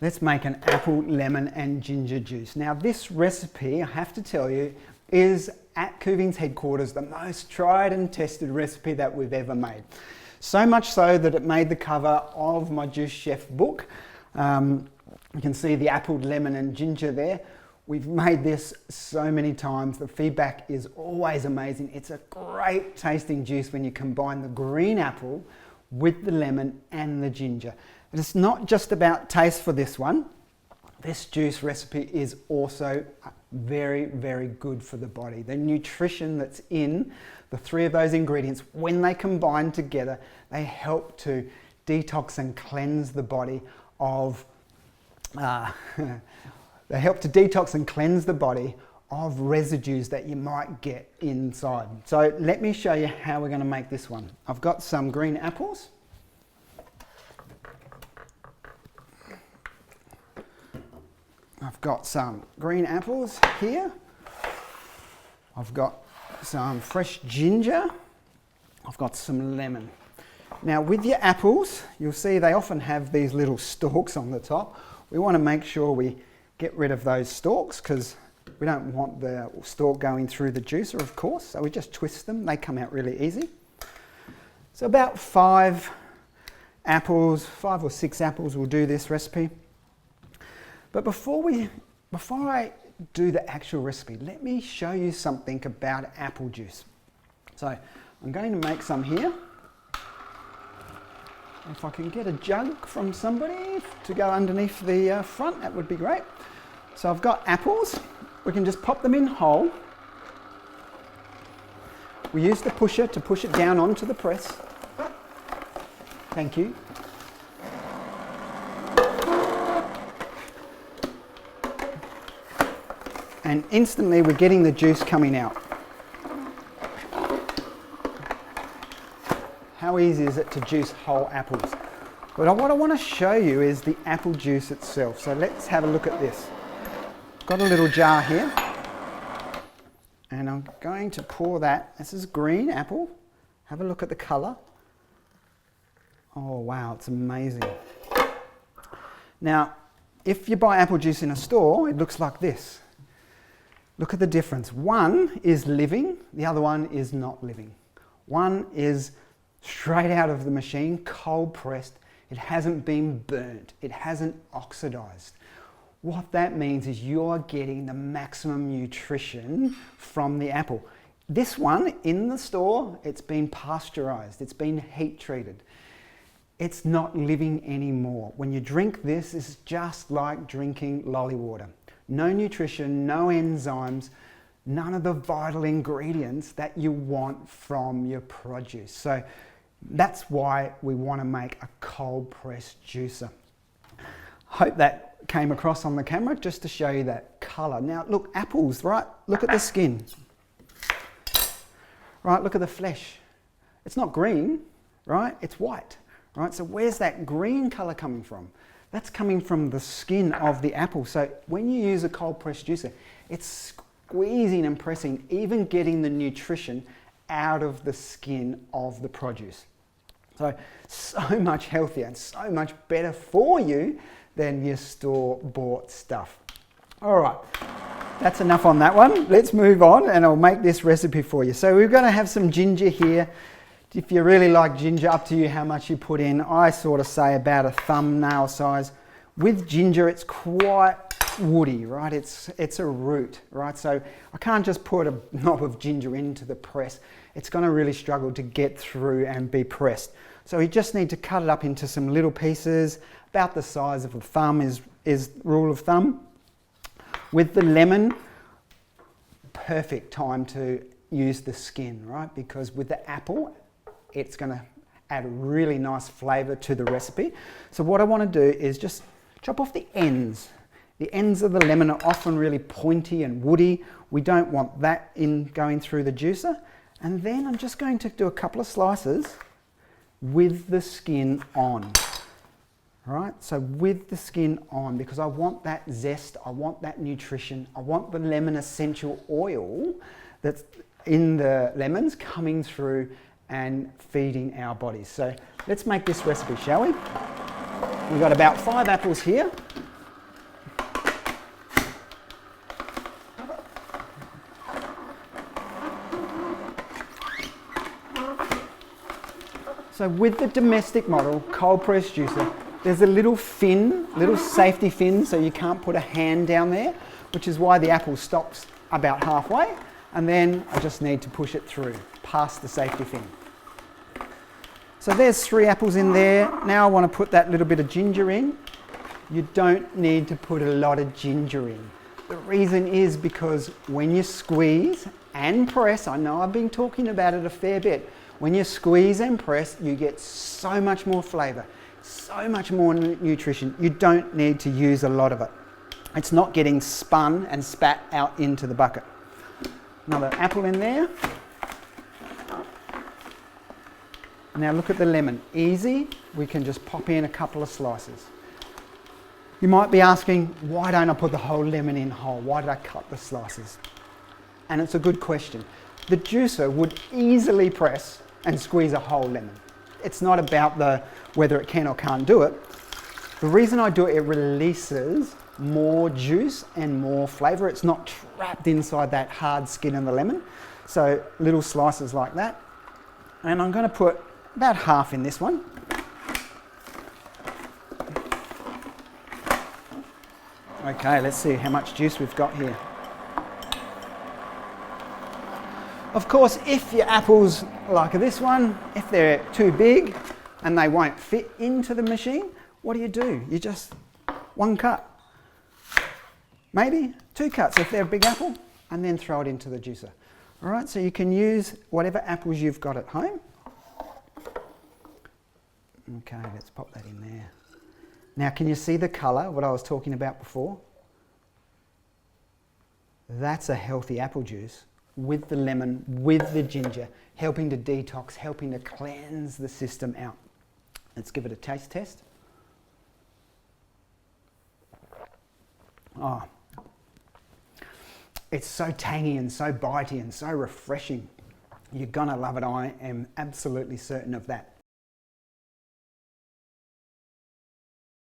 Let's make an apple, lemon and ginger juice. Now this recipe, I have to tell you, is at Kuvings headquarters the most tried and tested recipe that we've ever made. So much so that it made the cover of my Juice Chef book. You can see the apple, lemon and ginger there. We've made this so many times. The feedback is always amazing. It's a great tasting juice when you combine the green apple with the lemon and the ginger. And it's not just about taste for this one. This juice recipe is also very, very good for the body. The nutrition that's in the three of those ingredients, when they combine together, they help to detox and cleanse the body of residues that you might get inside. So let me show you how we're going to make this one. I've got some green apples. I've got some green apples here. I've got some fresh ginger. I've got some lemon. Now with your apples, you'll see they often have these little stalks on the top. We want to make sure we get rid of those stalks because we don't want the stalk going through the juicer, of course. So we just twist them. They come out really easy. So about 5 or 6 apples will do this recipe. But before I do the actual recipe, let me show you something about apple juice. So I'm going to make some here. If I can get a jug from somebody to go underneath the front, that would be great. So I've got apples. We can just pop them in whole. We use the pusher to push it down onto the press. Thank you. And instantly we're getting the juice coming out. How easy is it to juice whole apples? But what I want to show you is the apple juice itself. So let's have a look at this. Got a little jar here. And I'm going to pour that. This is green apple. Have a look at the colour. Oh wow, it's amazing. Now, if you buy apple juice in a store, it looks like this. Look at the difference. One is living, the other one is not living. One is straight out of the machine, cold pressed. It hasn't been burnt. It hasn't oxidized. What that means is you're getting the maximum nutrition from the apple. This one in the store, it's been pasteurized. It's been heat treated. It's not living anymore. When you drink this, it's just like drinking lolly water. No nutrition, no enzymes, none of the vital ingredients that you want from your produce. So that's why we want to make a cold pressed juicer. Hope that came across on the camera just to show you that colour. Now look, apples, right? Look at the skin. Right, look at the flesh. It's not green, right? It's white, right? So where's that green colour coming from? That's coming from the skin of the apple. So when you use a cold pressed juicer, it's squeezing and pressing, even getting the nutrition out of the skin of the produce. So much healthier and so much better for you than your store-bought stuff. All right, that's enough on that one. Let's move on and I'll make this recipe for you. So we're going to have some ginger here. If you really like ginger, up to you how much you put in. I sort of say about a thumbnail size. With ginger, it's quite woody, right? It's a root, right? So I can't just put a knob of ginger into the press. It's going to really struggle to get through and be pressed. So you just need to cut it up into some little pieces, about the size of a thumb is rule of thumb. With the lemon, perfect time to use the skin, right? Because with the apple, it's going to add a really nice flavour to the recipe. So what I want to do is just chop off the ends. The ends of the lemon are often really pointy and woody. We don't want that going through the juicer. And then I'm just going to do a couple of slices with the skin on. Right? So with the skin on, because I want that zest, I want that nutrition, I want the lemon essential oil that's in the lemons coming through and feeding our bodies. So let's make this recipe, shall we? We've got about 5 apples here. So with the domestic model cold press juicer, there's a little fin, little safety fin, so you can't put a hand down there, which is why the apple stops about halfway, and then I just need to push it through past the safety fin. So there's 3 apples in there. Now I want to put that little bit of ginger in. You don't need to put a lot of ginger in. The reason is because when you squeeze and press, I know I've been talking about it a fair bit, when you squeeze and press, you get so much more flavour, so much more nutrition. You don't need to use a lot of it. It's not getting spun and spat out into the bucket. Another apple in there. Now look at the lemon. Easy, we can just pop in a couple of slices. You might be asking, why don't I put the whole lemon in whole? Why did I cut the slices? And it's a good question. The juicer would easily press and squeeze a whole lemon. It's not about whether it can or can't do it. The reason I do it, it releases more juice and more flavour. It's not trapped inside that hard skin of the lemon. So little slices like that. And I'm going to put about half in this one. Okay, let's see how much juice we've got here. Of course, if your apples like this one, if they're too big and they won't fit into the machine, what do? You just 1 cut. Maybe 2 cuts if they're a big apple, and then throw it into the juicer. All right, so you can use whatever apples you've got at home. Okay, let's pop that in there. Now, can you see the colour, what I was talking about before? That's a healthy apple juice with the lemon, with the ginger, helping to detox, helping to cleanse the system out. Let's give it a taste test. Oh, it's so tangy and so bitey and so refreshing. You're gonna love it, I am absolutely certain of that.